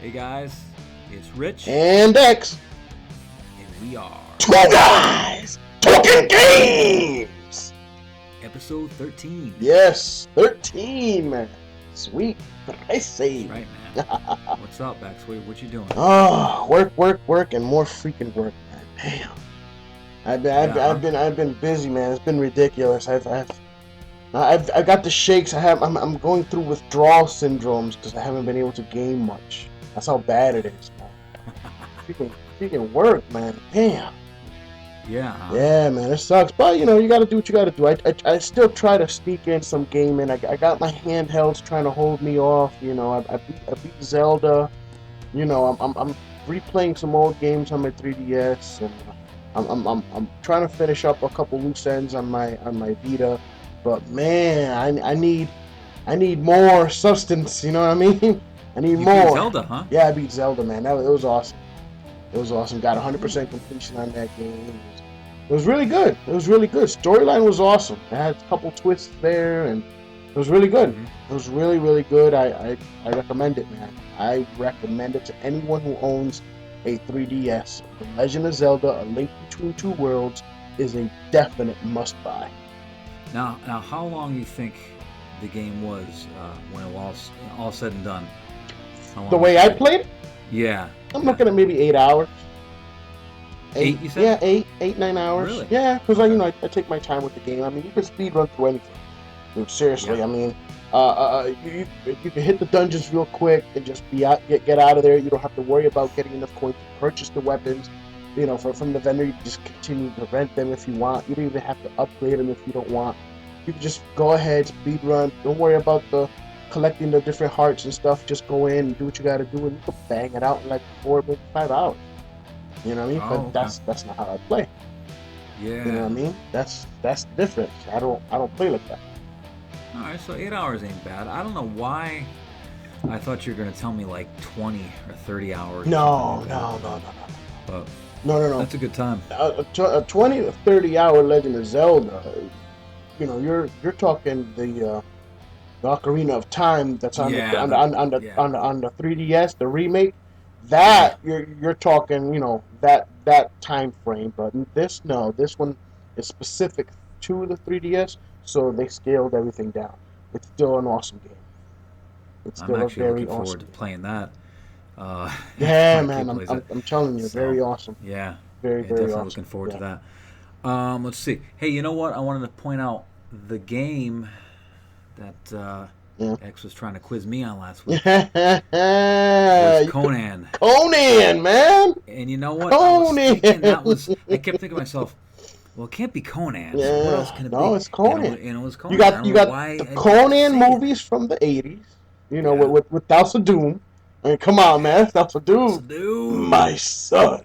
Hey guys, it's Rich, And X. and we are 12 Guys Talkin Games. episode 13. Yes, 13, man. Sweet. I say. That's right, man. What's up, Bex? What you doing? Oh, work, and more freaking work, man. Damn. I've been busy, man. It's been ridiculous. I got the shakes. I'm going through withdrawal syndromes because I haven't been able to game much. That's how bad it is, man. Freaking work, man. Damn. Yeah. Huh? Yeah, man, it sucks. But you gotta do what you gotta do. I still try to sneak in some gaming. I got my handhelds trying to hold me off. I beat Zelda. I'm replaying some old games on my 3DS, and I'm trying to finish up a couple loose ends on my Vita. But man, I need more substance. You know what I mean? I need You more. beat Zelda, huh? Yeah, I beat Zelda, man. It was awesome. It was awesome. Got 100% completion on that game. It was really good. It was really good. Storyline was awesome. It had a couple twists there, and it was really good. It was really, really good. I recommend it, man. I recommend it to anyone who owns a 3DS. The Legend of Zelda: A Link Between Two Worlds is a definite must-buy. Now, how long do you think the game was when it was all said and done? The way I played it, Yeah. I'm looking at maybe 8 hours. Eight, you said? Yeah, 9 hours. Really? Yeah, because Okay. I take my time with the game. I mean, you can speed run through anything. Dude, seriously, Yeah. I mean, you can hit the dungeons real quick and just get out of there. You don't have to worry about getting enough coins to purchase the weapons. From the vendor, you can just continue to rent them if you want. You don't even have to upgrade them if you don't want. You can just go ahead, speed run. Don't worry about the collecting the different hearts and stuff. Just go in and do what you got to do, and you can bang it out in like 4, maybe 5 hours. You know what I mean? Oh, But okay. that's not how I play. Yeah. You know what I mean? That's the difference. I don't play like that. All right, so 8 hours ain't bad. I don't know why. I thought you were gonna tell me like 20 or 30 hours. or No, something like no, that. no, But no. that's a good time. A 20 to 30 hour Legend of Zelda. You're talking the Ocarina of Time that's on Yeah, on the 3DS, the remake. That you're talking, that time frame. But this one is specific to the 3DS, so they scaled everything down. It's still an awesome game. It's I'm still a actually very looking forward awesome to game. playing that. Yeah, My kid man, plays it. I'm telling you, So very awesome. yeah, Very, yeah, very definitely awesome. looking forward to Yeah. that. Let's see. Hey, you know what? I wanted to point out the game that Yeah. X was trying to quiz me on last week was You could, Conan. Conan, man. And you know what? I was Conan. thinking that was. I kept thinking to myself, well, it can't be Conan. So what else Yeah, can it no, be? it's Conan. And it was You Conan. I got don't know why the I didn't Conan say it. movies from the 80s. Yeah. With House of Doom. I mean, come on, man, that's House of House Doom. of Doom. My son.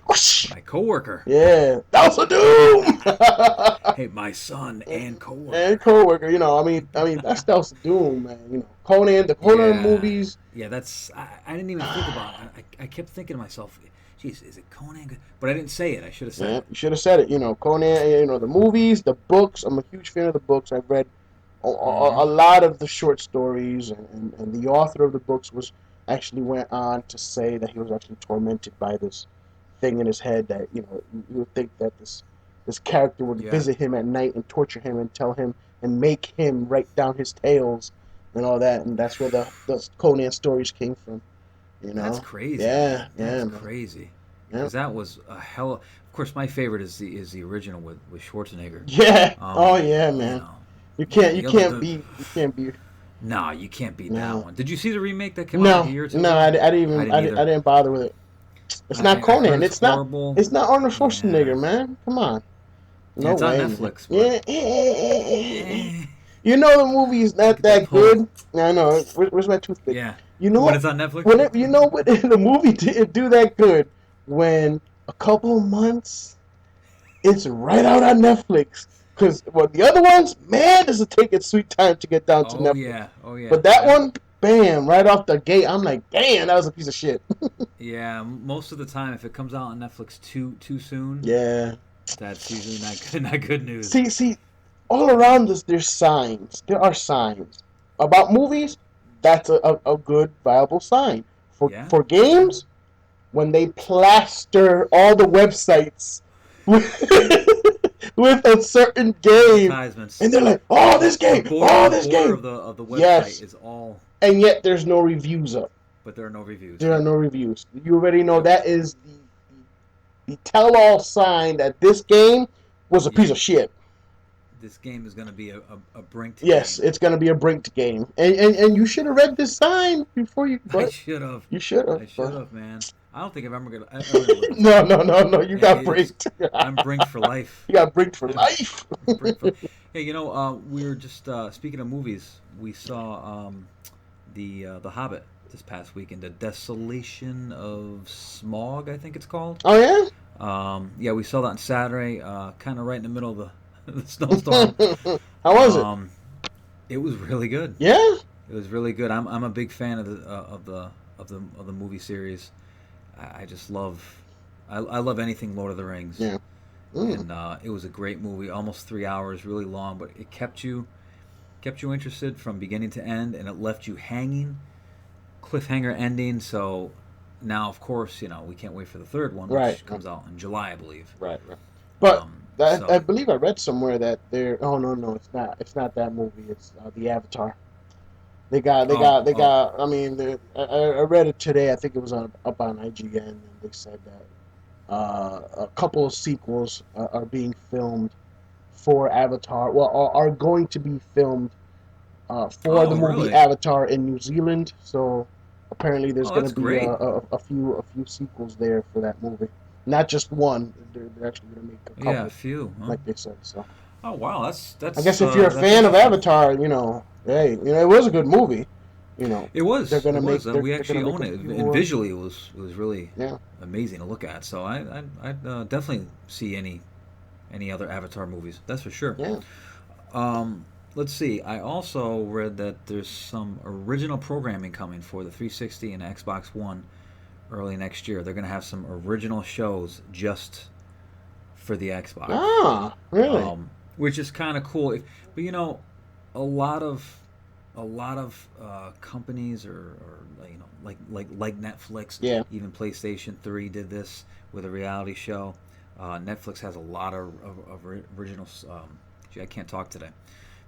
Whoosh. My coworker. Yeah, House of Doom. Hey, my son and And coworker. coworker, I mean that's House of Doom, man. Conan, the Conan Yeah. movies. Yeah, that's. I didn't even think about it. I kept thinking to myself, geez, is it Conan? But I didn't say it. I should have said Yeah, it. you should have said it. Conan. The movies, the books. I'm a huge fan of the books. I've read a lot of the short stories, and the author of the books was actually went on to say that he was actually tormented by this thing in his head that you would think that this character would Yeah. visit him at night and torture him and tell him and make him write down his tales and all that, and that's where the Conan stories came from. That's crazy, Yeah, man. yeah, That's man. crazy. Yeah. Because that was a hell. Of course, my favorite is the original with Schwarzenegger. Yeah. Oh yeah, You man. know, You yeah. can't you The other can't the be you can't be no, you can't beat that no. one. Did you see the remake that came out like a No, year or two no, ago? I didn't I even didn't I either. didn't bother with it. It's not I heard Conan. it's It's not horrible. it's not Arnold Yeah, Schwarzenegger, man. Come on. yeah, No it's on way, man. Netflix, but Yeah. eh, The movie is look not at that that pull. good. I know. Where's my toothpick? Yeah, You know when what? it's on Netflix. Whenever what the movie didn't do that good when a couple of months it's right out on Netflix. Because the other ones, man, this will take its sweet time to get down to Oh Netflix. yeah, oh yeah, But that yeah, one, bam, right off the gate, I'm like, damn, that was a piece of shit. yeah. Most of the time, if it comes out on Netflix too soon, Yeah. that's usually not good. Not good news. See, all around us, there's signs. There are signs about movies. That's a good, viable sign Yeah. for games, when they plaster all the websites with, with a certain game, Advertisements. and they're like, "Oh, this game! Oh, The this border game!" of the website Yes, is all, and yet there's no reviews up. but there are no reviews. There are Yep. no reviews. You already know Yep. that is the tell-all sign that this game was a Yep. piece of shit. This game is going to be a brinked Yes, game. it's gonna be a brinked game, and you should have read this sign before you. I But should have. you should have. I should But have, man. I don't think I'm ever gonna live this no, down. no, no, no. You got It's brinked. I'm brinked for life. You got brinked for I'm life. brinked for. Hey, we were just speaking of movies. We saw the Hobbit this past weekend. The Desolation of Smog, I think it's called. Oh yeah. Yeah, we saw that on Saturday, kind of right in the middle of the snowstorm. How was it? Um, it was really good. Yeah. It was really good. I'm a big fan of the movie series. I just love I love anything Lord of the Rings. Yeah. Mm. And it was a great movie, almost 3 hours, really long, but it kept you interested from beginning to end, and it left you hanging, cliffhanger ending. So now, of course, we can't wait for the third one, which Right. comes out in July, I believe. Right. Right. But I So believe I read somewhere that they're. Oh no, no, it's not. It's not that movie. It's the Avatar. They oh got. I mean, I read it today. I think it was up on IGN, and they said that a couple of sequels are being filmed for Avatar. Well, are going to be filmed for the oh movie really? Avatar in New Zealand. So apparently, there's Oh, going that's to be great. a few sequels there for that movie. Not just one. They're actually going to make a Yeah, a couple, few, huh? like they said. So Oh wow, I guess if you're a that's fan of interesting. Avatar, hey, it was a good movie. It was. It was. We They're actually gonna make own a it, few. and visually, it was really Yeah. amazing to look at. So I'd definitely see any other Avatar movies. That's for sure. Yeah. Um, let's see. I also read that there's some original programming coming for the 360 and Xbox One early next year. They're gonna have some original shows just for the Xbox, Ah, really? which is kind of cool. But a lot of companies or like Netflix, Yeah. even PlayStation 3 did this with a reality show. Netflix has a lot of originals. Gee, I can't talk today.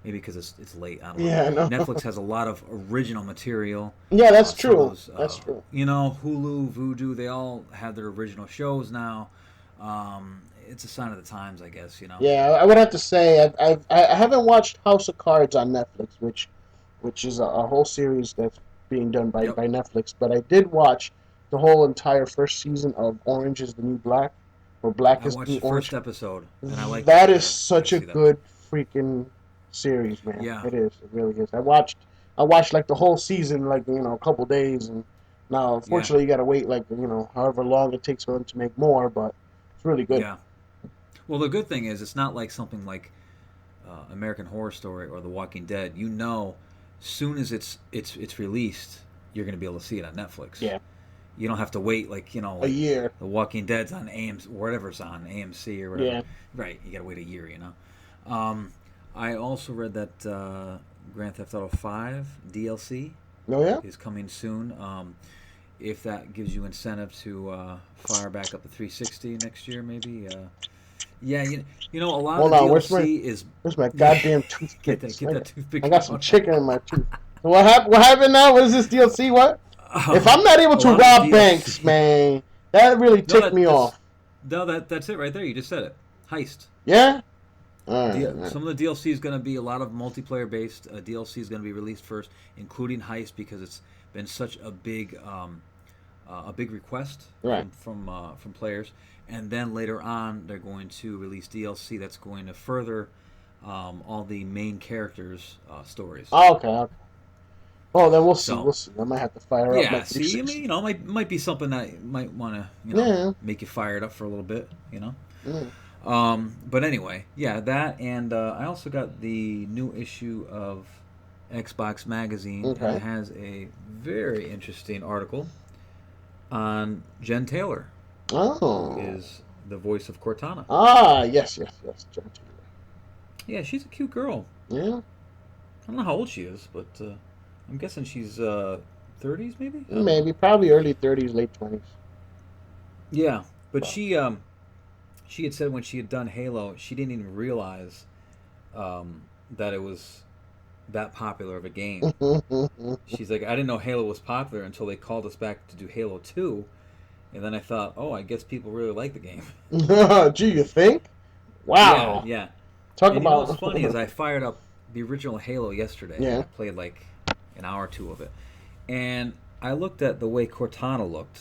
Maybe because it's late. I don't know. Yeah, I know. Netflix has a lot of original material. Yeah, that's Some of true. those, That's true. Hulu, Vudu, they all have their original shows now. It's a sign of the times, I guess. Yeah, I would have to say I haven't watched House of Cards on Netflix, which is a whole series that's being done Yep. by Netflix. But I did watch the whole entire first season of Orange Is the New Black, or Black I is the watched New the first Orange. episode, and I liked it. That I is gotta such a see that. good freaking series, man. Yeah, It is. It really is. I watched like the whole season, like a couple days, and now yeah, unfortunately you got to wait like however long it takes for them to make more, but it's really good. yeah. Well, the good thing is it's not like something like American Horror Story or The Walking Dead. Soon as it's released, you're gonna be able to see it on Netflix. Yeah, You don't have to wait a like year. The Walking Dead's on AMC, whatever's on AMC or whatever. Yeah. Right, you gotta wait a year. I also read that Grand Theft Auto 5 DLC Oh yeah. is coming soon. If that gives you incentive to fire back up the 360 next year, maybe. Yeah, a lot of Hold the on. DLC is Where's my goddamn get toothpicks? that toothpick I got some out. chicken in my tooth. So what happened? What happened now? What is this DLC? What? If I'm not able A to lot of rob the banks, DLC. man, that really No, ticked me off. that's it right there. You just said it. Heist. Yeah. All right. All right. Some of the DLC is going to be a lot of multiplayer based. DLC is going to be released first, including Heist, because it's been such a big request Right. from players. And then later on, they're going to release DLC that's going to further all the main characters' stories. Oh, okay. Okay. Oh, then we'll see. So We'll see. I might have to fire up my yeah, see, I mean, 360. might be something that might want to Yeah. make you fired up for a little bit. Yeah. But anyway, yeah, that, and I also got the new issue of Xbox Magazine, and Okay. it has a very interesting article on Jen Taylor, who Oh. is the voice of Cortana. Ah, yes, yes, yes. John Yeah, she's a cute girl. Taylor. Yeah. I don't know how old she is, but I'm guessing she's 30s, maybe. I don't know. Maybe, probably early 30s, late 20s. Yeah, but Well, she had said when she had done Halo, she didn't even realize that it was that popular of a game. She's like, I didn't know Halo was popular until they called us back to do Halo 2, and then I thought, oh, I guess people really like the game. gee, you think? Yeah, Wow. yeah. Talk And you know what's funny is about I fired up the original Halo yesterday. yeah. I played like an hour or two of it, and I looked at the way Cortana looked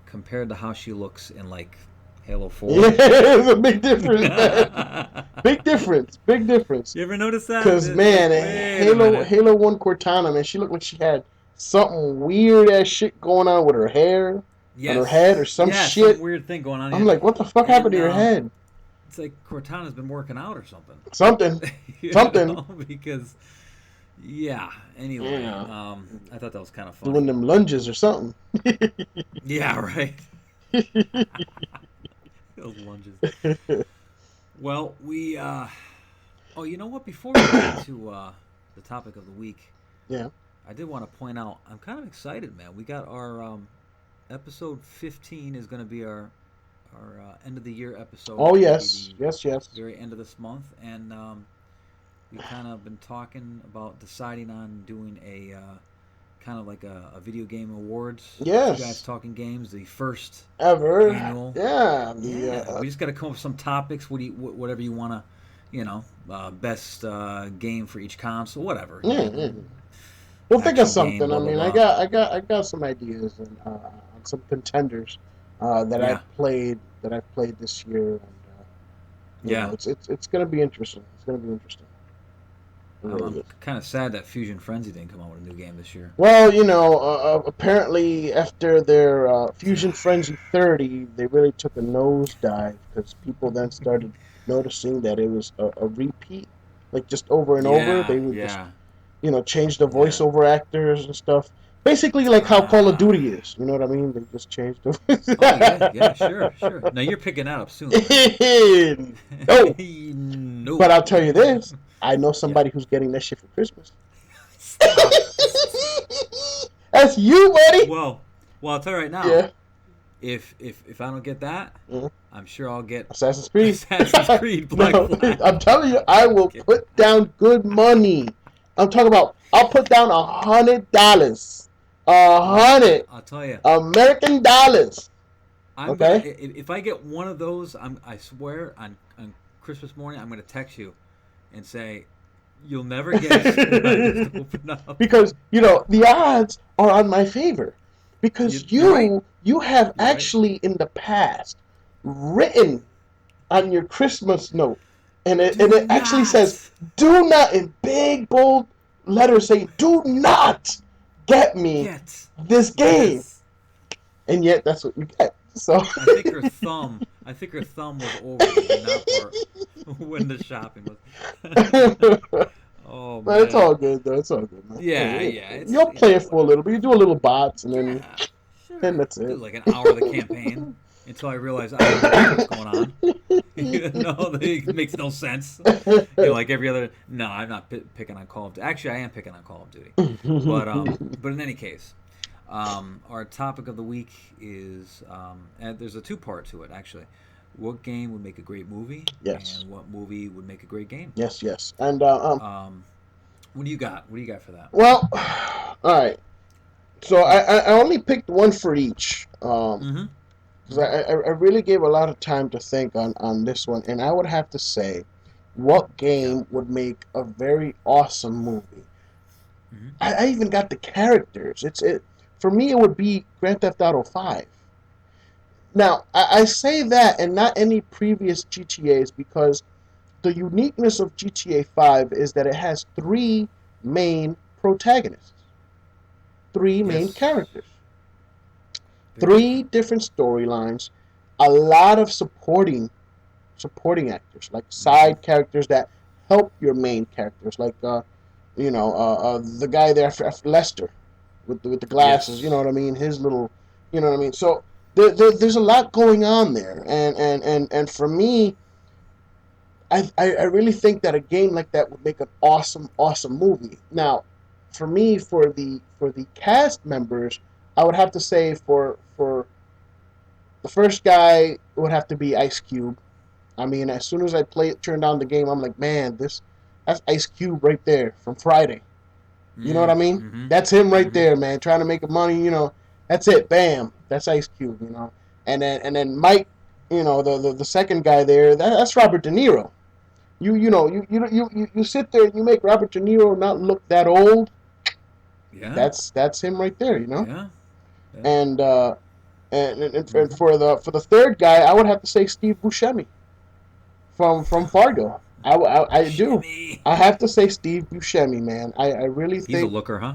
compared to how she looks in like Halo Yeah, 4. it's a big difference, man. You Big difference. Big difference. ever notice that? Cause It's like, man, wait a Halo minute. Halo One Cortana, man, she looked like she had something weird ass shit going on with her hair on her head or Yes, some yeah, some shit. weird thing going on I'm here, like, what the fuck happened and to your head? it's like Cortana's been working out or something, Something, you something. know? Because yeah. Anyway, Yeah, I thought that was kind of doing funny. them lunges or something. Yeah, right. Those lunges. Well, we. Oh, you know what? Before we get into the topic of the week, Yeah. I did want to point out I'm kind of excited, man. We got our episode 15 is going to be our end of the year episode. Oh It's going to be yes, the yes, yes, very end of this month, and we kind of been talking about deciding on doing a kind of like a video game awards for Guys yes. Talking Games, the first Ever, annual. yeah. The Yeah, we just got to come up with some topics. What do you, whatever you want to, best game for each console, whatever. yeah, yeah. We'll think of Action game, something. I blah blah mean, blah. I got some ideas and on some contenders Yeah, that I've played this year, and yeah. it's gonna be interesting. It's gonna be interesting. It I'm really is. kind of sad that Fusion Frenzy didn't come out with a new game this year. Well, apparently after their Fusion Frenzy 30, they really took a nosedive because people then started noticing that it was a repeat, like just over and over. They Yeah, would just yeah, change the yeah. voiceover actors and stuff. Basically, like how Call of Ah. Duty is. You know what I mean? They just changed Oh yeah, yeah. Sure, sure. Now you're picking that up soon, right? the. No, No. but I'll tell you this. I know Yeah. somebody who's getting that shit for Christmas. Stop. That's you, buddy. Well, I'll tell you right now. Yeah. If I don't get that, Mhm. I'm sure I'll get Assassin's Creed. Assassin's Creed Black No, Flag. I'm telling you, I will put down good money. I'm talking about. I'll put down $100. A Well, hundred I'll tell you, American dollars. I'm gonna Okay. if I get one of those, I swear on Christmas morning I'm gonna text you and say you'll never guess what I just opened up. Because the odds are on my favor. Because You're right. you have You're right. actually in the past written on your Christmas note, and Do it actually says, not "Do not," in big bold letters saying, "Do not get me get this game," this. and yet that's what you get. So, I think her thumb was over the do not part when the shopping was. Oh but it's man. all good though. It's all good, man. Yeah, Hey, yeah. It's you'll play it for a whatever. little bit. You do a little bots, and Yeah, then sure. that's Do it. like an hour of the campaign until I realize I don't know what the fuck's going on. It makes no sense. Like every other. No, I'm not picking on Call of Duty. Actually, I am picking on Call of Duty. But in any case, our topic of the week is, and there's a two-part to it actually. What game would make a great movie, Yes, and what movie would make a great game? yes, yes. And Um, what do you got? What do you got for that? well, all right. So I only picked one for each. Mm-hmm. Because I really gave a lot of time to think on this one, and I would have to say, what Yeah. game would make a very awesome movie? Mm-hmm. I even got the characters. It for me. It would be Grand Theft Auto 5. Now I say that and not any previous GTA's because the uniqueness of GTA 5 is that it has three main protagonists, three main Yes. characters, Very three true. different storylines, a lot of supporting actors, like Mm-hmm. side characters that help your main characters, like the guy there, Lester, with the glasses. You know Yes. what I mean? His little, you know what I mean. So there's a lot going on there, and for me, I really think that a game like that would make an awesome movie. Now, for me, for the cast members, I would have to say for the first guy, it would have to be Ice Cube. I mean, as soon as I turned on the game, I'm like, man, that's Ice Cube right there from Friday. You know what I mean? Mm-hmm. That's him right Mm-hmm. there, man. Trying to make money. That's it. Bam. That's Ice Cube. And then Mike. The second guy there. That's Robert De Niro. You sit there and you make Robert De Niro not look that old. Yeah. That's him right there. Yeah. Yeah. And and Mm-hmm. for the third guy, I would have to say Steve Buscemi from Fargo. I do. Shimmy. I have to say Steve Buscemi, man. I really He's a think. looker, huh?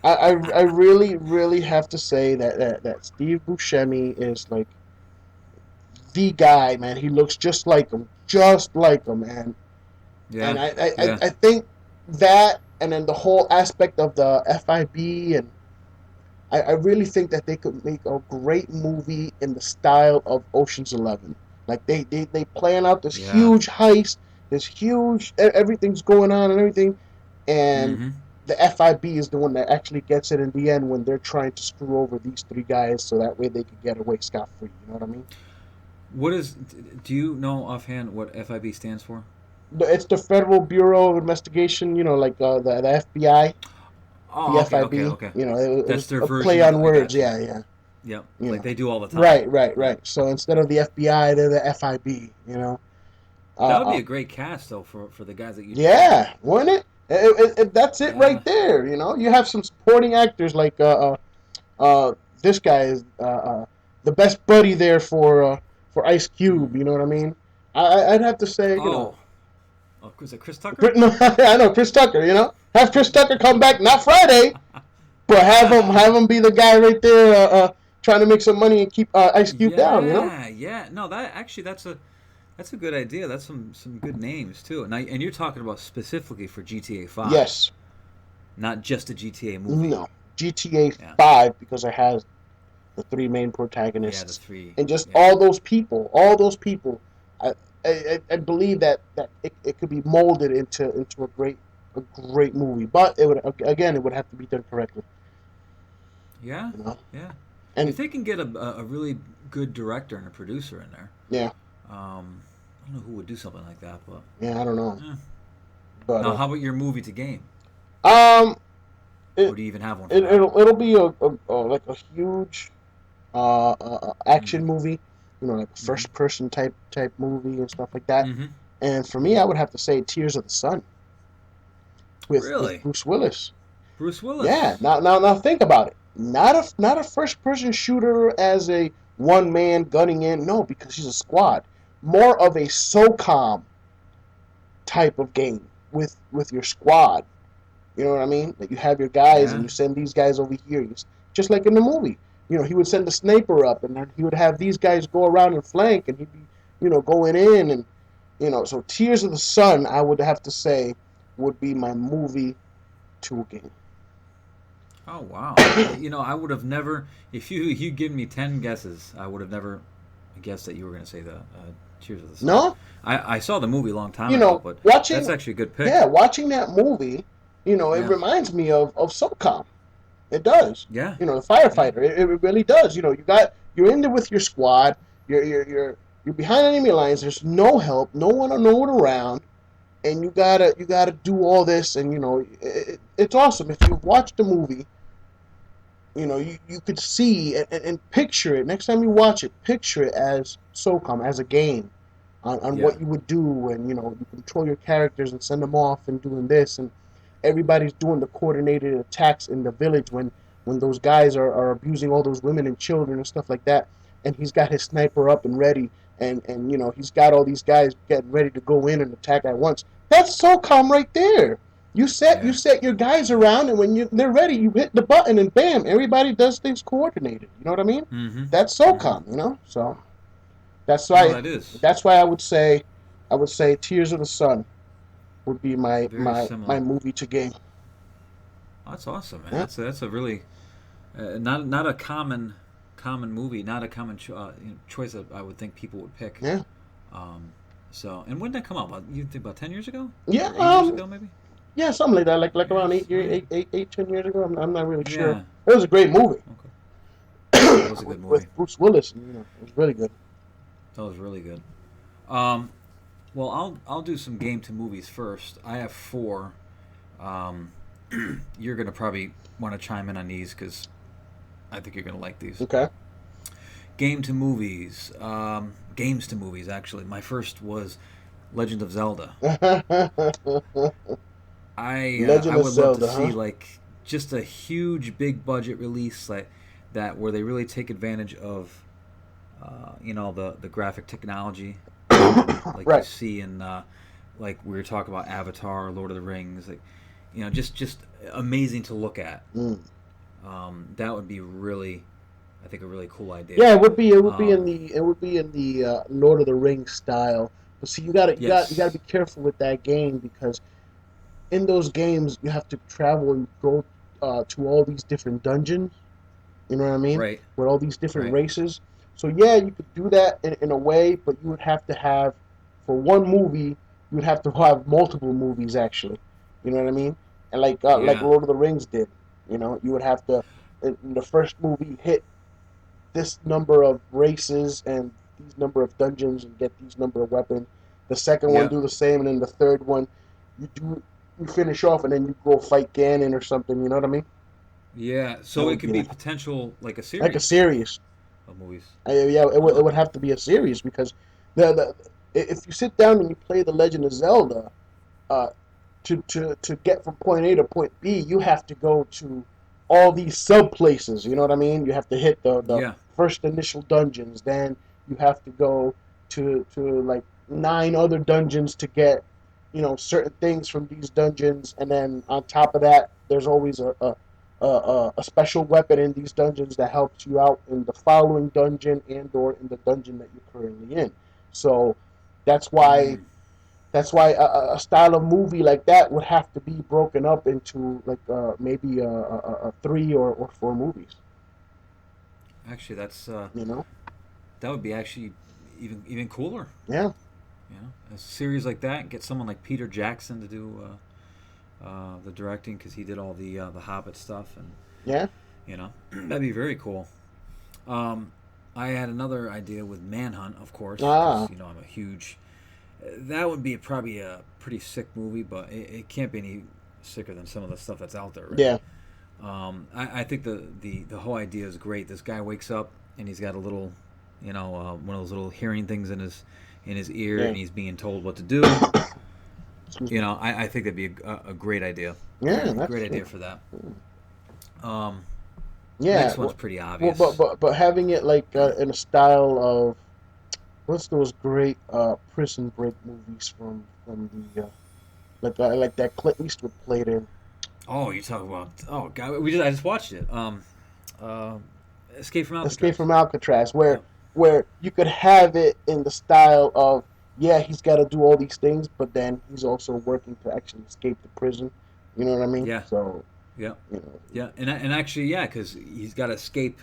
I really really have to say that Steve Buscemi is like the guy, man. He looks just like him, man. And Yeah. Yeah. I think that, and then the whole aspect of the FIB, and I really think that they could make a great movie in the style of Ocean's 11. Like they plan out this Yeah. huge heist, this huge everything's going on and everything, and Mm-hmm. the FIB is the one that actually gets it in the end when they're trying to screw over these three guys so that way they could get away scot free. You know what I mean? What is? Do you know offhand what FIB stands for? It's the Federal Bureau of Investigation. Like the FBI, the Oh, okay, okay, FIB. okay. It That's was their a play version of. on I words. got you. Yeah, yeah. Yep. You Like know. they do all the time. Right. Yep. So instead of the FBI, they're the FIB. That would be Uh, a great cast though for the guys that you just named. yeah, wouldn't it? That's it Yeah. right there. You have some supporting actors like this guy is the best buddy there for Ice Hmm. Cube. You know what I mean? I'd have to say, Oh. Oh, is it Chris Tucker? No, I know Chris Tucker. Have Chris Tucker come back, not Friday, but have him be the guy right there, trying to make some money and keep Ice Cube down. Yeah, yeah. No, that's a good idea. That's some good names too. And you're talking about specifically for GTA 5, Yes, not just a GTA movie. no, GTA Yeah. 5 because it has the three main Yeah, the protagonists, three. and just Yeah. all those people. I believe that it could be molded into a great movie, but it would have to be done correctly. Yeah. You know, Yeah. and If they can get a really good director and a producer in there, yeah, I don't know who would do something like that, but yeah, I don't know, eh. but Now, how about your movie to game? um, Or it, do you even have one for it that? it'll be like a huge Mm. action movie, like a Mm-hmm. first person type movie and stuff like that. Mm-hmm. And for me, I would have to say Tears of the Sun with Really? Bruce Willis. Bruce Yeah. Willis. Now think about it. Not a first person shooter as a one man gunning in. No, because he's a squad. More of a SOCOM type of game with your squad. You know what I mean? That you have your guys and Yeah. you send these guys over here. Just like in the movie. He would send the sniper up and then he would have these guys go around and flank and he'd be, going in and so Tears of the Sun, I would have to say, would be my movie to a game. Oh wow. I would have never. If you give me 10 guesses, I would have never guessed that you were going to say the Tears of the Sun. No? I saw the movie a long time ago, but that's Watching actually a good pick. yeah, watching that movie, it Yeah. reminds me of SOCOM. It does. Yeah. The Yeah. firefighter. It really does. You're in there with your squad. You're behind enemy lines. There's no help. No one around, and you gotta do all this. And it's awesome. If you've watched the movie, you could see and picture it. Next time you watch it, picture it as SOCOM, as a game, on Yeah. what you would do when you control your characters and send them off and doing this, and everybody's doing the coordinated attacks in the village when those guys are abusing all those women and children and stuff like that, and he's got his sniper up and ready, and he's got all these guys getting ready to go in and attack at once. That's SOCOM right there. You Yeah. set your guys around, and when they're ready, you hit the button, and bam, everybody does things coordinated. You know what I mean? Mm-hmm. That's Mm-hmm. SOCOM. So that's No, why that is that's why I would say Tears of the Sun would be my very my my similar. movie to game. That's awesome, man. Yeah, That's a really not a common movie, not a common choice that I would think people would pick. yeah, Um, and when did that come out? You think about 10 years ago yeah. or 8 years ago, maybe? Yeah, something like that. Like around Yes. Oh yeah. 10 years ago. I'm not really sure. Yeah. It was a great movie Okay. Yeah, it was a good movie. with Bruce Willis. And, it was really good. That was really good. Um, well, I'll do some game to movies first. I have four. Um, you're gonna probably want to chime in on these because I think you're gonna like these. Okay. Game to movies. Games to movies. Actually, my first was Legend of Zelda. I Legend of would love to Zelda, see huh? like just a huge big budget release like that where they really take advantage of the graphic technology like you Right. see in like we were talking about Avatar, Lord of the Rings, like just amazing to look at. Mm. That would be really, I think, a really cool idea. Yeah, it would be. It would be in Um, the. It would be in the Lord of the Rings style. But see, you got to be yes, careful with that game because in those games you have to travel and go to all these different dungeons. You know what I mean? right, With all these different right, races. So yeah, you could do that in a way, but you would have to have for one movie, you would have to have multiple movies actually. You know what I mean? And like yeah, Lord of the Rings did. You would have to in the first movie hit this number of races and these number of dungeons and get these number of weapons. The second one yeah, do the same, and then the third one you finish off, and then you go fight Ganon or something. You know what I mean? yeah. That So it would could be be like potential like a like a series series. of movies. Yeah, it Oh, would have to be a series because the if you sit down and you play the Legend of Zelda, uh, to get from point A to point B, you have to go to all these sub places. You know what I mean? You have to hit the yeah, first initial dungeons, then you have to go to like nine other dungeons to get certain things from these dungeons, and then on top of that, there's always a special weapon in these dungeons that helps you out in the following dungeon and or in the dungeon that you're currently in. So that's why mm. a style of movie like that would have to be broken up into like maybe a three or four movies. Actually, You know? that would be actually even cooler. Yeah, A series like that, get someone like Peter Jackson to do the directing because he did all the Hobbit stuff, and yeah. that'd be very cool. Um, I had another idea with Manhunt, of course, because Ah, I'm a huge. That would be probably a pretty sick movie, but it can't be any sicker than some of the stuff that's out there already. yeah, I think the whole idea is great. This guy wakes up and he's got a little, one of those little hearing things in his ear, yeah. and he's being told what to do. Excuse me. I think that'd be a great idea. Yeah, Great that's idea for that. Um, yeah. Next one's pretty Well, obvious. but having it like in a style of what's those great prison break movies from the like that Clint Eastwood played in. Oh, you talk about God, I just watched it. Uh, Escape from Escape Alcatraz. from Alcatraz, where Yep. you could have it in the style of yeah, he's got to do all these things, but then he's also working to actually escape the prison. You know what I mean? Yeah. So Yeah. you know, Yeah. And actually, yeah, because he's got to escape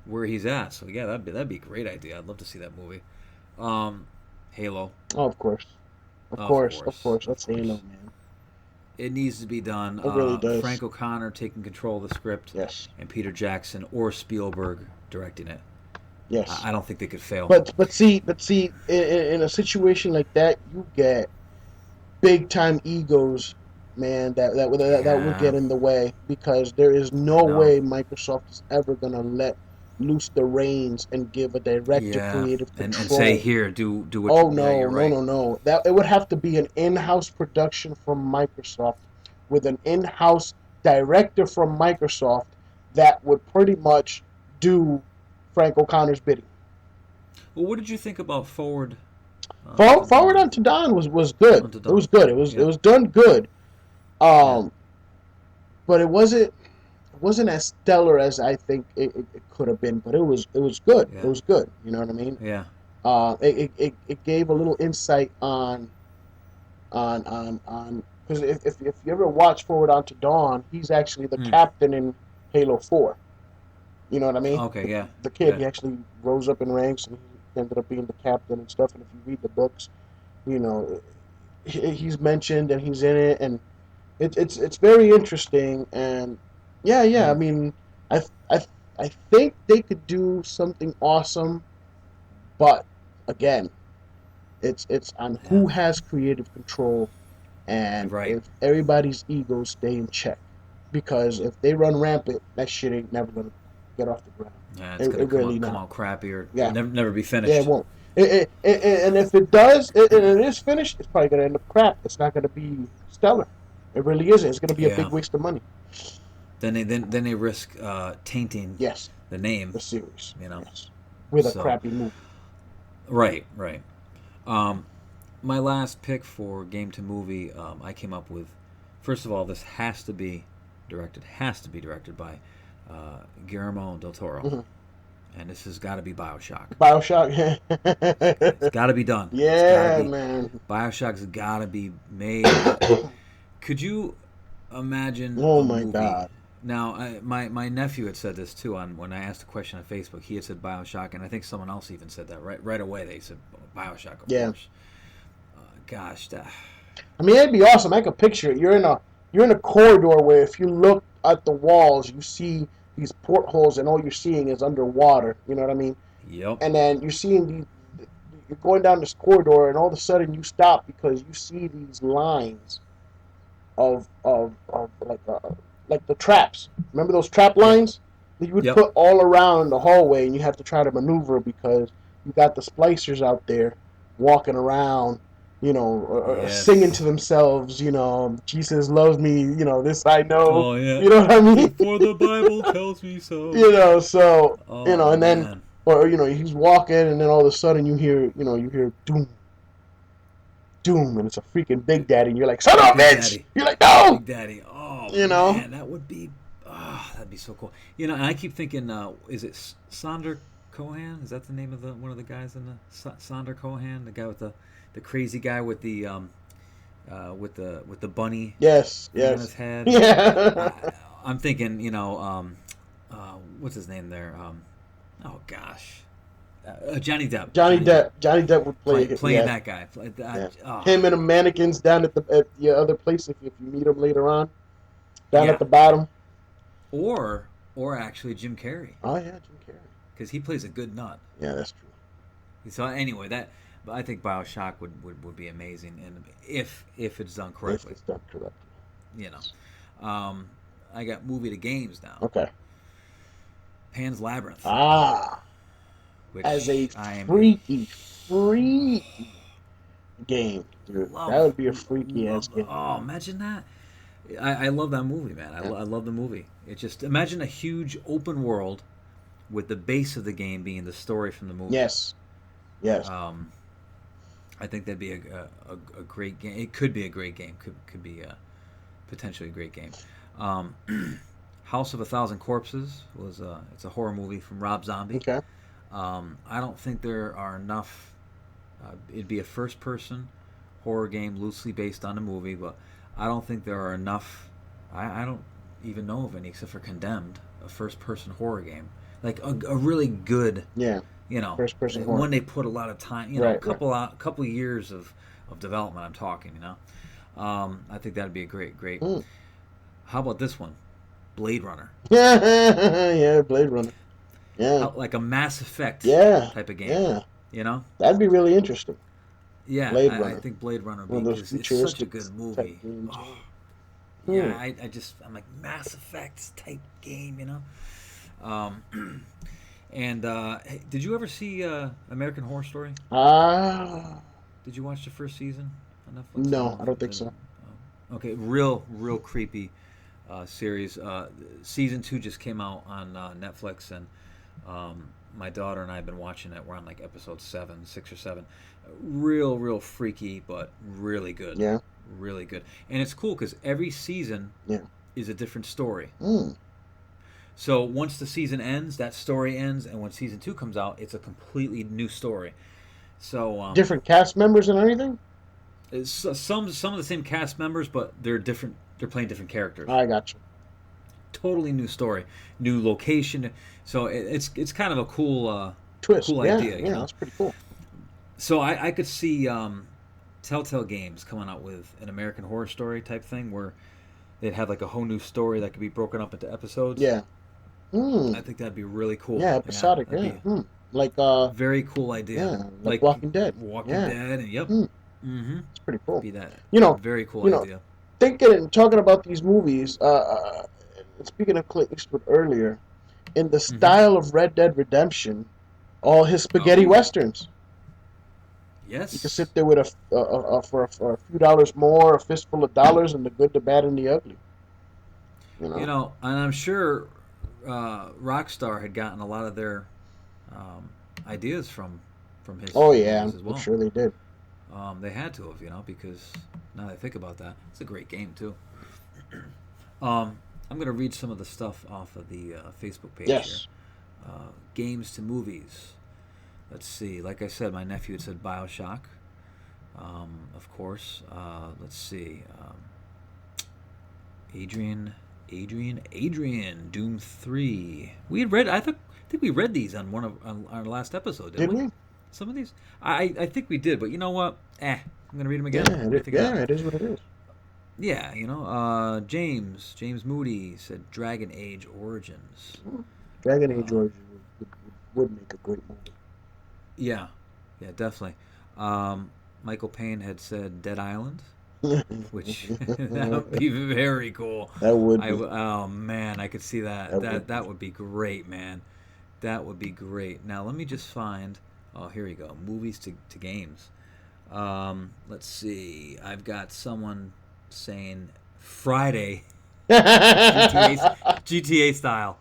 where he's at. So yeah, that'd be a great idea. I'd love to see that movie. Um, Halo, oh, of course, of of course, course, of that's Halo, course. man. It needs to be done. It really does. Frank O'Connor taking control of the script, Yes, and Peter Jackson or Spielberg directing it. yes. I don't think they could fail. But see, in a situation like that, you get big time egos, man. That would Yeah, get in the way because there is I no know. way Microsoft is ever gonna let loose the reins and give a director Yeah, creative and say control. here, do what. Oh Yeah, no, you're no, right. no, no. That it would have to be an in-house production from Microsoft with an in-house director from Microsoft that would pretty much do Frank O'Connor's bidding. Well, what did you think about Forward to Forward Dawn? Unto Dawn was good. Unto It was Dawn. good. It Yeah, was done good. yeah, Um, but it wasn't as stellar as I think it could have been. But it was good. It yeah, was good. You know what I mean? yeah. It gave a little insight on because if you ever watch Forward Onto Dawn, he's actually the Hmm. captain in Halo 4. You know what I mean? Okay, yeah, The kid, yeah, he actually rose up in ranks and he ended up being the captain and stuff. And if you read the books, you know he's mentioned and he's in it, and it's very interesting, and yeah. I Hmm. mean, I I I think they could do something awesome, but again, it's on Yeah. who has creative control and Right. if everybody's egos stay in check. Because if they run rampant, that shit ain't never gonna get off the ground. Yeah, it's It gonna really come not. out crappy or Yeah, never be yeah, it finished. won't. And if it does, and it is finished, it's probably gonna end up crap. It's not gonna be stellar. It really isn't. It's gonna be a big Yeah. waste of money. Then they risk tainting Yes, the name. the series. You know. Yes, with a So crappy movie. right, right. Um, my last pick for game to movie, I came up with. First of all, this has to be directed by Guillermo del Toro, Hmm. and this has got to be Bioshock. Bioshock. It's got to be done. It's got to Yeah, be. man. Bioshock's got to be made. Could you imagine Oh a my movie? god. Now, my nephew had said this too on when I asked a question on Facebook. He had said Bioshock, and I think someone else even said that right away. They said Bioshock, of Yeah. course. Gosh, I mean, it'd be awesome. I could picture it. You're in a corridor where if you look at the walls, you see these portholes, and all you're seeing is underwater. You know what I mean? yep, And then you're seeing you're going down this corridor, and all of a sudden you stop because you see these lines of like the traps. Remember those trap yep, lines that you would yep. put all around the hallway, and you have to try to maneuver because you got the splicers out there walking around, or singing to Yes. themselves, Jesus loves me, this I know, Oh yeah. you know what I mean? For the Bible tells me so. So Oh and then man. or he's walking, and then all of a sudden you hear doom, doom, and it's a freaking Big Daddy, and you're like, son of a Big bitch! Daddy. You're like, no, Big Daddy. Oh you know. man, that would be. Oh, that'd be so cool. And I keep thinking, is it Sonder Cohan? Is that the name of the one of the guys in the Sonder Cohan, the guy the crazy guy with the bunny Yes, thing on yes. his head? Yeah. I, I'm thinking, what's his name there? Oh gosh, Johnny Depp. Johnny Johnny Depp Depp. Johnny Depp would play. playing Yeah, that guy. yeah. Oh, Him and the mannequins down at the other place. If you meet him later on, down at yeah. the bottom. Or actually Jim Carrey, Oh yeah, Jim Carrey. because he plays a good nut. Yeah, that's true. So anyway, but I think Bioshock would be amazing, and if it's done If correctly, it's done correctly. you know. I got movie to games now. Okay. Pan's Labyrinth, Ah, as a which I am a freaky game, dude. That love would be a freaky ass love. game. Oh, imagine that! I love that movie, man. Yeah. I love the movie. It just imagine a huge open world with the base of the game being the story from the movie. Yes. Yes. Um, I think that'd be a great game. It could be a great game. Could be potentially a great game. Um, House of a Thousand Corpses it's a horror movie from Rob Zombie. Okay. I don't think there are enough. It'd be a first-person horror game loosely based on the movie, but I don't think there are enough. I don't even know of any except for Condemned, a first-person horror game, like a really good, Yeah. First person horror. one they put a lot of time, a Right. Right. couple years of development. I'm talking, I think that'd be a great. Mm. How about this one, Blade Runner? Yeah. Blade Runner. Yeah. Like a Mass Effect Yeah. type of game, Yeah. you know? That'd be really interesting. Yeah, Blade I Runner. think Blade Runner One would of be those because it's such a futuristic good type movie. games. Oh, Hmm. yeah, I'm like Mass Effect type game. Um, and hey, did you ever see American Horror Story? Ah, Did you watch the first season on Netflix? no, I don't think so. Okay, real creepy series. Season 2 just came out on Netflix, and my daughter and I have been watching it. We're on like episode 6 or 7. Real freaky, but really good. Yeah, Really good, and it's cool because every season yeah. is a different story. Mm. So once the season ends, that story ends, and when season 2 comes out, it's a completely new story. So Different cast members and everything. it's some of the same cast members, but they're different. They're playing different characters. I got you. Totally new story, new location. So it's kind of a cool Twist. cool Yeah, idea, yeah. That's pretty cool. So I could see Telltale Games coming out with an American Horror Story type thing where they'd have like a whole new story that could be broken up into episodes. Yeah. Hmm. I think that'd be really cool. Yeah, Yeah, episodic. that'd Yeah. be Hmm. Like very cool idea. yeah, like Like Walking Dead. Walking Yeah. Dead, and yep. Hmm. Mm-hmm. It's pretty cool. Be that You know, very cool you know, idea. thinking and talking about these movies. Speaking of Clint Eastwood earlier, in the Mm-hmm. style of Red Dead Redemption, all his spaghetti Oh, westerns. You can yes. sit there with for a few dollars more, a fistful of dollars, and the good, the bad, and the ugly. You You know. know, and I'm sure Rockstar had gotten a lot of their um, ideas from Oh his yeah, movies as I'm well. sure they did. They had to have, because now that I think about that, it's a great game too. I'm gonna read some of the stuff off of the Facebook page here. Yes. Games to movies. Let's see. Like I said, my nephew had said Bioshock. Of course. Let's see. Adrian. Doom 3. We had read. I think we read these on our last episode, didn't Did we? we? Some of these. I think we did, but you know what? I'm gonna read them again. Yeah. What do you think of that? It is what it is. Yeah, James Moody said Dragon Age Origins. Dragon Age Um, Origins would make a great movie. yeah, yeah, definitely. Um, Michael Payne had said Dead Island, which that would be very cool. That would be. Oh man, I could see that. That That would that be. would be great, man. That would be great. Now let me just find. Oh, here we go. Movies to games. Let's see. I've got someone saying Friday, GTA style.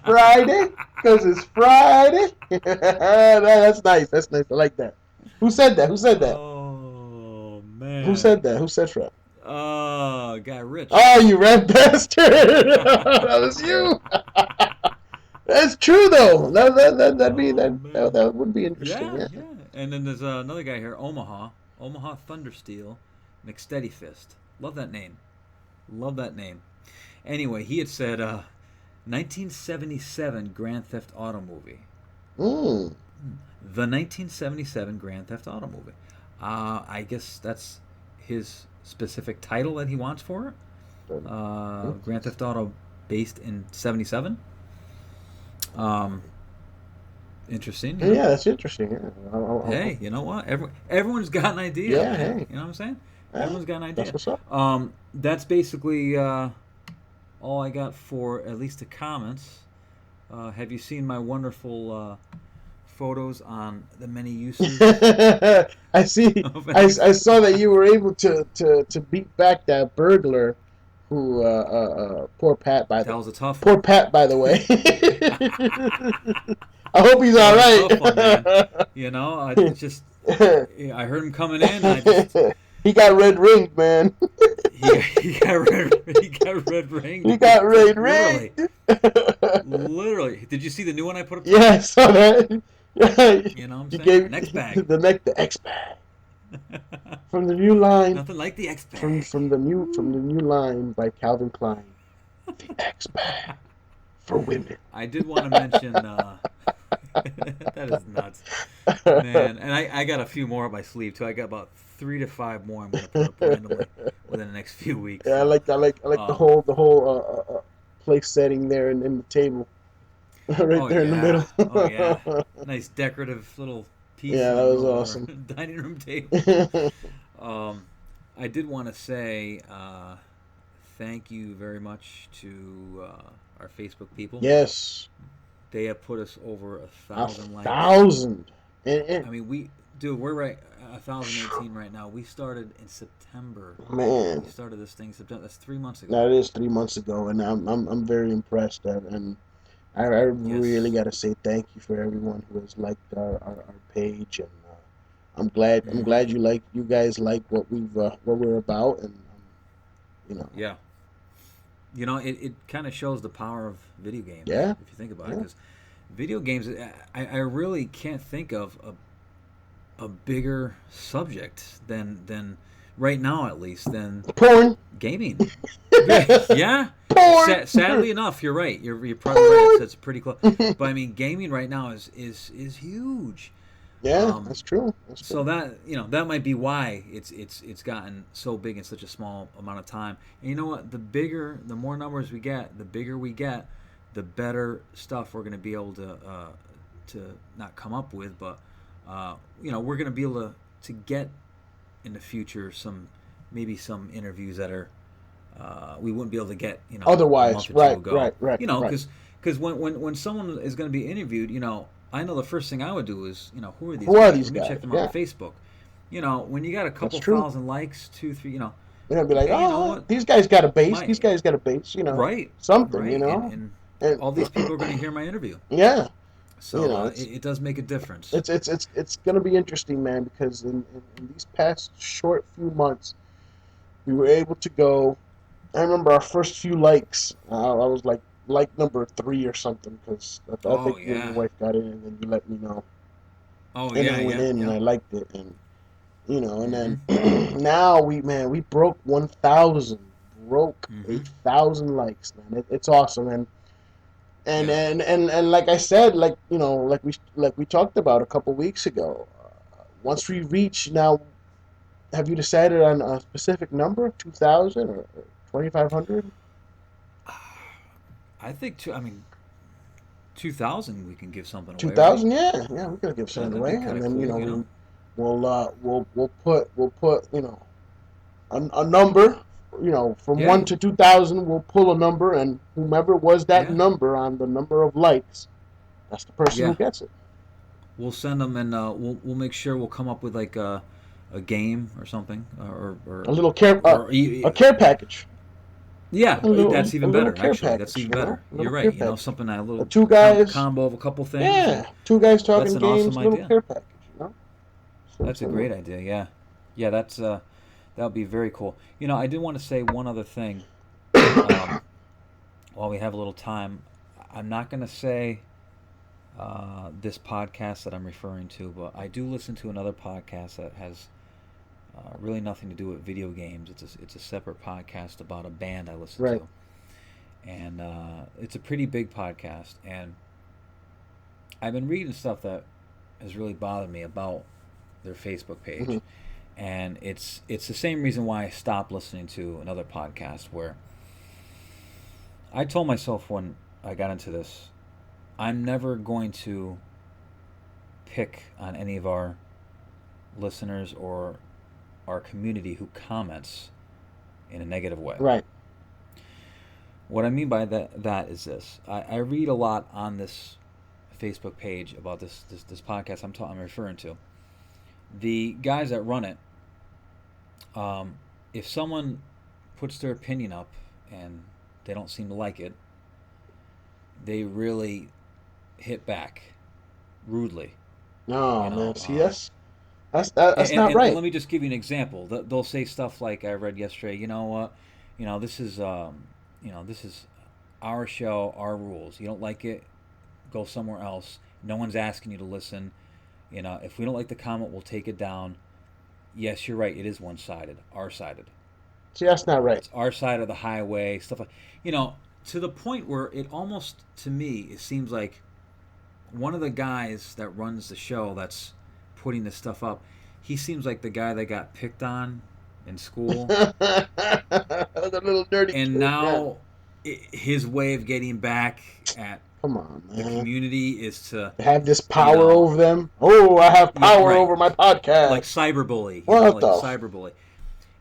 Friday, because it's Friday. That's nice. That's nice. I like that. Who said that? Who said that? Oh Who man. said that? Who said Friday? Oh, guy Rich. Oh, you red bastard! That was you. That's true though. That'd be Oh man. that would be interesting. Yeah, Yeah. yeah. And then there's another guy here, Omaha Thundersteel, McSteady Fist. Love that name. Love that name. Anyway, he had said 1977 Grand Theft Auto movie. Mm. The 1977 Grand Theft Auto movie. I guess that's his specific title that he wants for it. Grand Theft Auto based in 77. Um, Interesting. Yeah, that's interesting. Yeah. Hey, you know what? Everyone's got an idea, Yeah. man. Hey. You know what I'm saying? Yeah, Everyone's got an that's idea. what's up. That's basically all I got for at least the comments. Have you seen my wonderful photos on the many uses I see. of I Xbox? saw that you were able to beat back that burglar, who poor Pat by That the was a tough poor one. Pat by the way. I hope he's That all was a tough one, man. right. It's just I heard him coming in. And I just He got red ringed, man. he got red ringed. He got red Literally, ringed. literally. Did you see the new one I put up Yeah, today? I saw that. You know what I'm You saying? gave Next bag. the X bag from the new line Nothing like the X from bag. from the new line by Calvin Klein. The X bag for women. I did want to mention that is nuts, man. And I got a few more up my sleeve too. I got about 3 to 5 more I'm going to put up randomly within the next few weeks. Yeah, So, I like um, the whole place setting there in the table, right oh there in the yeah, middle. oh yeah, nice decorative little piece Yeah, in the that was middle of our awesome. dining room table. Um, I did want to say thank you very much to our Facebook people. Yes, They have put us over a a thousand likes. thousand. I mean, we're right 1,018 right now. We started in September. Man, We started this thing September. That's 3 months ago. that is 3 months ago, and I'm very impressed. And I really Yes. got to say thank you for everyone who has liked our page, and I'm Mm-hmm. glad you guys like what we're about, and you know, Yeah. It kind of shows the power of video games yeah, if you think about it. yeah. Because video games, I really can't think of a bigger subject than right now at least than Porn, gaming. Yeah. porn, Sadly enough, you're right. You're probably right. It's pretty close. But I mean, gaming right now is huge. Yeah, that's true. That's So true. that that might be why it's gotten so big in such a small amount of time. And you know what? The more numbers we get, the bigger we get, the better stuff we're going to be able to not come up with, but we're going to be able to get in the future maybe some interviews that are we wouldn't be able to get a Otherwise, month or two right, ago. right, right, right. Because when someone is going to be interviewed, I know the first thing I would do is who are these Who are guys? these Let me check guys? them out on Yeah, Facebook. When you got a that's couple true. thousand likes, two, three, They're gonna be like, okay, you know oh, what, these guys got a base. my These guys got a base. right, Something. right, and And all these people are going to hear my interview. yeah, So it's it does make a difference. it's gonna be interesting, man, because in these past short few months, we were able to go. I remember our first few likes. I was like number 3 or something because I Oh think you and your yeah, wife got in, and then you let me know, oh and yeah, I went yeah, in and yeah. I liked it, and and Mm-hmm. then now we broke 1,000, broke Mm-hmm. 1,000 likes, man. It's awesome, Yeah. and like I said, like we talked about a couple weeks ago. Once we reach now, have you decided on a specific number, 2,000 or 2,500? I think I mean 2,000 we can give something Two away, right? thousand, yeah, yeah, we're gonna give something That'd away, be kind and of then cool, we'll put a number, from Yeah, 1 to 2,000, we'll pull a number, and whomever was that yeah, number on the number of likes, that's the person who yeah. gets it. We'll send them, and we'll make sure we'll come up with like a game or something, A little care, a care package, yeah, a little that's a even little better. care Actually, that's package, even better. a You're little care right. package. Something a little Two guys, combo of a couple things, and yeah, two guys that's talking an awesome games, little idea. care package. That's a So, great idea. Yeah, yeah. That would be very cool. I did want to say one other thing. Um, while we have a little time, I'm not going to say this podcast that I'm referring to, but I do listen to another podcast that has really nothing to do with video games. It's a separate podcast about a band I listen right. to, and it's a pretty big podcast. And I've been reading stuff that has really bothered me about their Facebook Hmm. page, and it's the same reason why I stopped listening to another podcast where I told myself when I got into this, I'm never going to pick on any of our listeners or our community who comments in a negative way. Right. What I mean by that is this: I read a lot on this Facebook page about this podcast I'm referring to. The guys that run it, if someone puts their opinion up and they don't seem to like it, they really hit back rudely. You No, man. know, See, that's not and right. let me just give you an example. They'll say stuff like I read yesterday. You know what? This is our show, our rules. You don't like it, go somewhere else. No one's asking you to listen. If we don't like the comment, we'll take it down. Yes, you're right. It is one-sided, our-sided. See, that's not right. It's our side of the highway. Stuff like you know to the point where it almost to me it seems like one of the guys that runs the show that's putting this stuff up, he seems like the guy that got picked on in school, The little dirty and kid. Yeah. now his way of getting back at Come on, the man. community is to, Have this you power know, over them. Oh, I have yeah, power right, over my like podcast. cyberbully, What like a the? cyberbully,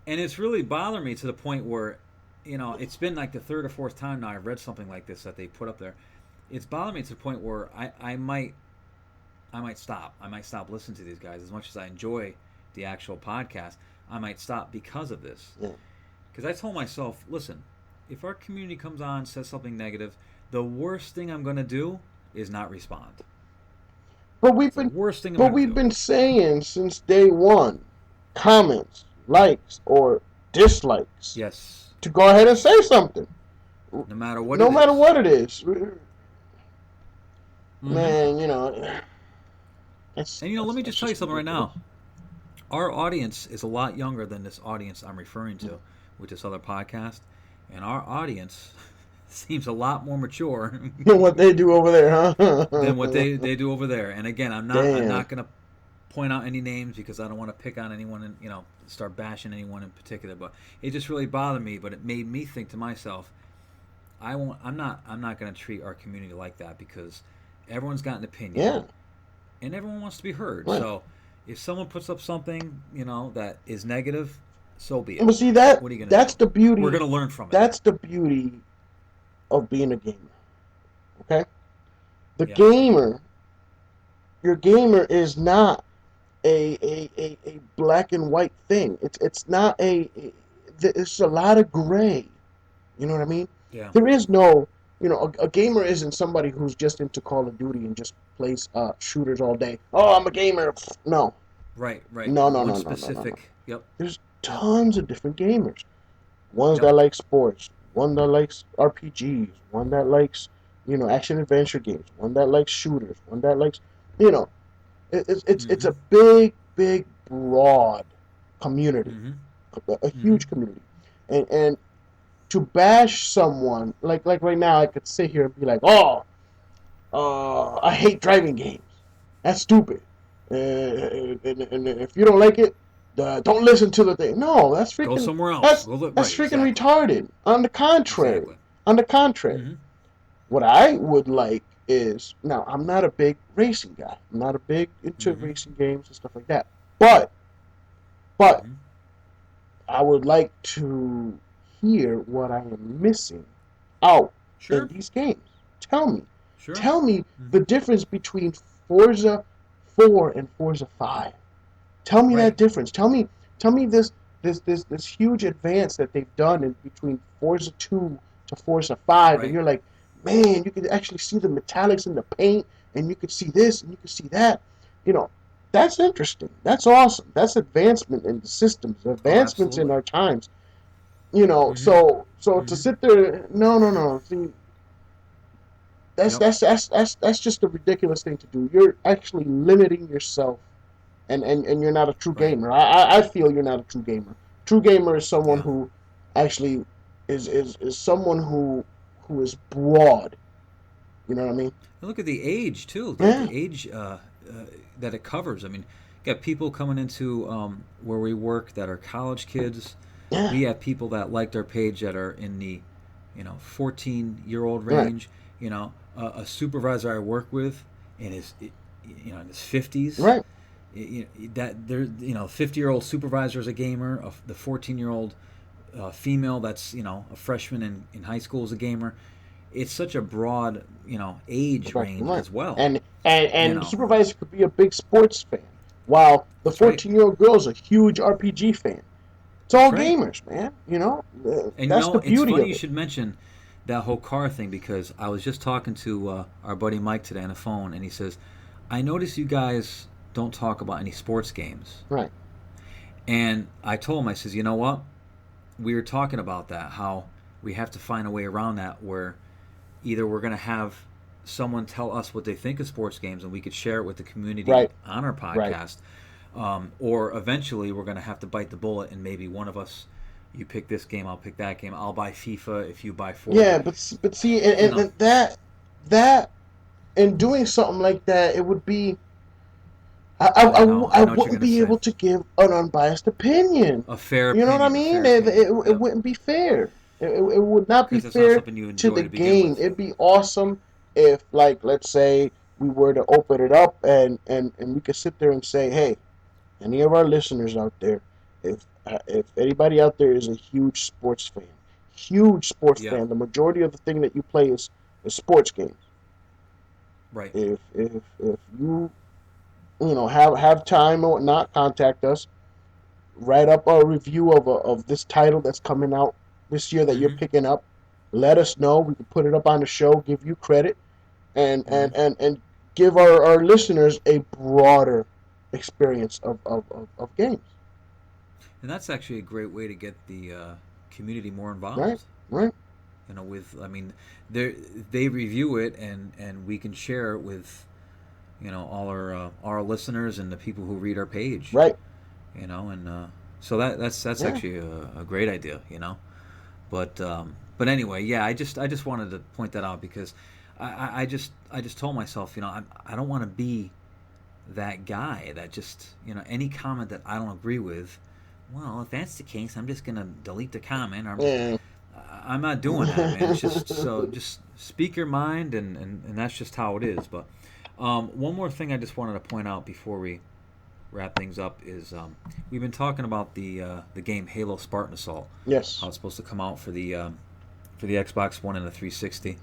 and it's really bothering me to the point where, it's been like the third or fourth time now I've read something like this that they put up there. It's bothering me to the point where I might stop. I might stop listening to these guys as much as I enjoy the actual podcast. I might stop because of this. Yeah. Because I told myself, listen, if our community comes on, says something negative, the worst thing I'm going to do is not respond. But we've It's the been, worst thing I'm but going to we've do. been saying since day one, comments, likes, or dislikes, Yes, to go ahead and say something, no matter what no it matter is. what it is. Mm-hmm. Man, And let me that's just tell you just something right ridiculous. now. Our audience is a lot younger than this audience I'm referring to with this other podcast, and our audience seems a lot more mature What they do over there, than what huh? they do over there. And again, I'm Damn. not gonna point out any names because I don't want to pick on anyone and start bashing anyone in particular. But it just really bothered me. But it made me think to myself, I won't. I'm not going to treat our community like that because everyone's got an opinion Yeah. and everyone wants to be heard. Right. So if someone puts up something that is negative, so be it. But see that What are you going to that's do? the We're beauty. going to learn from it. That's the beauty of being a gamer. Okay. The Yeah. gamer, your gamer is not a black and white thing. It's not it's a lot of gray. You know what I mean? Yeah. There is no, a gamer isn't somebody who's just into Call of Duty and just plays shooters all day. Oh, I'm a gamer. No, Right. Right. no, no, One no, no, no, no, no. specific. Yep. There's Yep. tons of different gamers. Ones Yep. that like sports, one that likes RPGs, one that likes, action adventure games, one that likes shooters, one that likes, you know, it's Mm-hmm. a big, big, broad community, Mm-hmm. a Mm-hmm. huge community, and to bash someone like right now, I could sit here and be like, oh, I hate driving games. That's stupid. And if you don't like it, don't listen to the thing. No, Go somewhere else. Go look. that's Right. freaking Exactly. retarded. Exactly. On the contrary, Mm-hmm. what I would like is now I'm not a big racing guy. I'm not a big into Mm-hmm. racing games and stuff like that. But Mm-hmm. I would like to hear what I am missing out in Sure. these games. Tell me. Sure. Tell me Mm-hmm. the difference between Forza 4 and Forza 5. Tell me Right. that difference. Tell me this huge advance that they've done in between Forza 2 to Forza 5 and Right. you're like, "Man, you can actually see the metallics in the paint and you can see this and you can see that." You know, that's interesting. That's awesome. That's advancement in the systems, Oh, advancements in absolutely. our times. Mm-hmm. So to Mm-hmm. sit there, no, no, no. See, that's Yep. that's that's that's that's just a ridiculous thing to do. You're actually limiting yourself, and you're not a true Right. gamer. I feel you're not a true gamer. True gamer is someone Yeah. who actually is someone who is broad. You know what I mean? And look at the age too. The Yeah, age that it covers. I mean, you got people coming into where we work that are college kids. yeah, We have people that liked our page that are in the 14-year-old right, range. A supervisor I work with in his in his 50s. right, That there 50-year-old supervisor is a gamer. The 14-year-old female that's a freshman in high school is a gamer. It's such a broad age spectrum, range right. as well. And the supervisor could be a big sports fan, while the That's right. 14-year-old girl is a huge RPG fan. It's all That's right. gamers, man. And That's the it's beauty funny of you it. should mention that whole car thing because I was just talking to our buddy Mike today on the phone, and he says, "I notice you guys don't talk about any sports games." Right, And I told him, I says, "You know what? We were talking about that. How we have to find a way around that where either we're going to have someone tell us what they think of sports games and we could share it with the community right, on our right. podcast, or eventually we're going to have to bite the bullet and maybe one of us, you pick this game, I'll pick that game, I'll buy FIFA if you buy Yeah, Forza. but see, You know, and that and doing something like that, it would be I I know what you're wouldn't going to be say. able to give an unbiased opinion. A fair You know what I opinion, a mean? fair It, opinion. it, it Yep, wouldn't be fair. It would not be because it's not fair something you to enjoy the to begin game. with. It'd be awesome if, like, let's say we were to open it up and we could sit there and say, hey, any of our listeners out there, if anybody out there is a huge sports Yeah, fan, the majority of the thing that you play is sports games. right. If you have time or whatnot, contact us. Write up a review of this title that's coming out this year that you're Mm-hmm. picking up. Let us know. We can put it up on the show, give you credit, and Mm-hmm. give our listeners a broader experience of games. And that's actually a great way to get the community more Right? involved. Right? With I mean, they review it and we can share it with all our listeners and the people who read our page. Right? And so that's Yeah. actually a great idea. But anyway, yeah, I just wanted to point that out because I just told myself, I don't want to be that guy that just, any comment that I don't agree with, well, if that's the case, I'm just gonna delete the comment. Yeah. I'm not doing that, man. It's just so just speak your mind, and that's just how it is. But one more thing I just wanted to point out before we wrap things up is we've been talking about the game Halo Spartan Assault, Yes. how it's supposed to come out for the Xbox One and the 360.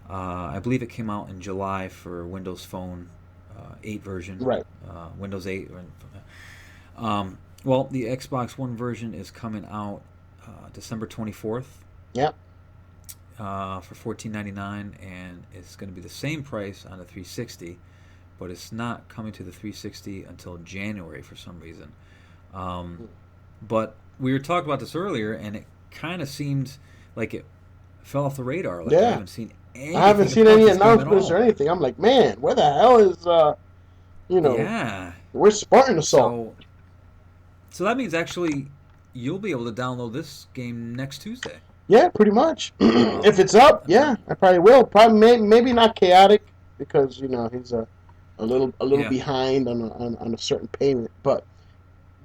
I believe it came out in July for Windows Phone 8 version, Right. Windows 8. Well, the Xbox One version is coming out December 24th Yep. for $14.99, and it's going to be the same price on the 360, but it's not coming to the 360 until January for some reason. But we were talking about this earlier, and it kind of seemed like it fell off the radar. Like I Yeah. haven't seen I haven't anything seen about any this game at announcements or all. anything. I'm like, man, where the hell is you know, Yeah. where's Spartan Assault? So so that means actually you'll be able to download this game next Tuesday. Yeah, pretty much. If it's up, I mean, yeah, I probably will. Probably maybe not chaotic because he's a little yeah. behind on a certain payment, but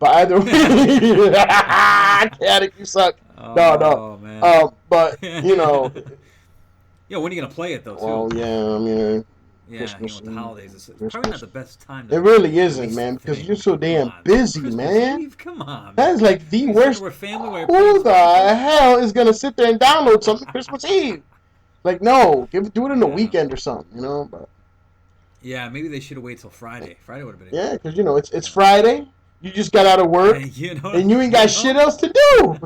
either chaotic, you suck. No, no. Oh man. But Yeah, when are you gonna play it though, well, too? yeah, I mean, Yeah, Christmas with the Eve, holidays, it's probably not Christmas. the best time It to really isn't, release the man, because you're thing. so Come damn on, busy, Christmas man. Eve. Come on, That man. is like the What are you sitting there worst. with family while you're playing Who Spartan the Assault? hell is gonna sit there and download something Christmas Eve? Like, no, do it in the Yeah, weekend or something. But yeah. Maybe they should have waited till Friday. Friday would have been a yeah, good, because it's you know. Friday. You just got out of work, You know, and you ain't got you shit know. else to do.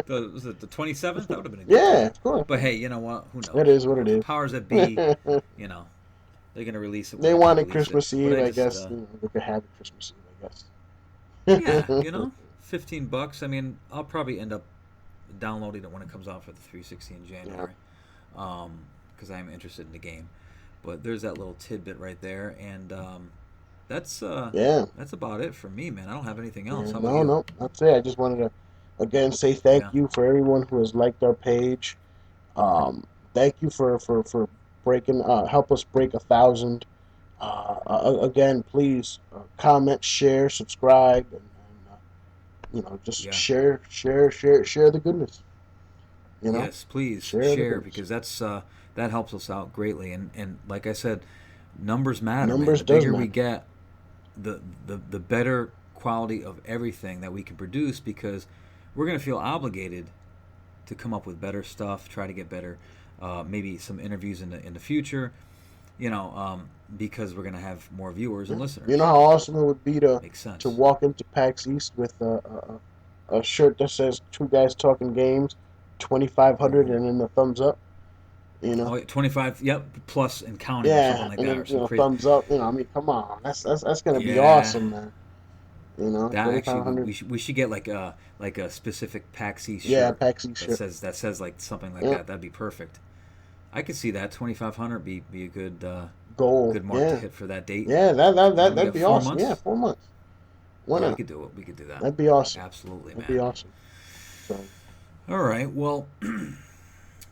Was it the 27th? That would have been a good Yeah, day. of course. But hey, you know what? Who It knows? is Who what it knows? The is. powers that be, you know, they're gonna release it when They they want to wanted release it. Christmas But Eve, I I just, guess. They could have it Christmas Eve, yeah, I guess. 15 bucks. I mean, I'll probably end up downloading it when it comes out for the 360 in Yeah. January, because I am interested in the game. But there's that little tidbit right there, and that's Yeah. that's about it for me, man. I don't have anything else. Yeah, How about no, you? no, that's it. I just wanted to again say thank Yeah, you for everyone who has liked our page. Um, Thank you for breaking help us break 1,000. Again, please comment, share, subscribe, and just yeah. share the goodness. Yes, please Share the share goodness. because that helps us out greatly. And like I said, numbers matter, man. Numbers The does bigger we matter. get, the better quality of everything that we can produce because we're gonna feel obligated to come up with better stuff, try to get better, maybe some interviews in the future, because we're gonna have more viewers and You know listeners. how awesome it would be to Makes to sense. walk into PAX East with a shirt that says "Two Guys Talking Games," 2,500, Ooh. and then the thumbs up. You know, Oh, yeah, 25. Yep, plus and counting or something yeah, like and that, then or some crazy. thumbs up. I mean, come on, that's gonna be Yeah, awesome, man. that actually 2,500. we should get like a specific PAX East Yeah, shirt PAX East shirt. that says like something like Yeah, that. That'd be perfect. I could see that 2,500 be a goal. good mark to Yeah, hit for that date. yeah, We that'd got be four awesome. Yeah, months. 4 months. Why Yeah, we not? could do it. We could do that. That'd be awesome. Absolutely, That'd be man. awesome. So All right. Well,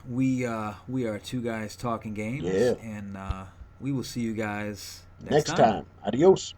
we are two guys talking games, yeah, and we will see you guys next next time. time, adios.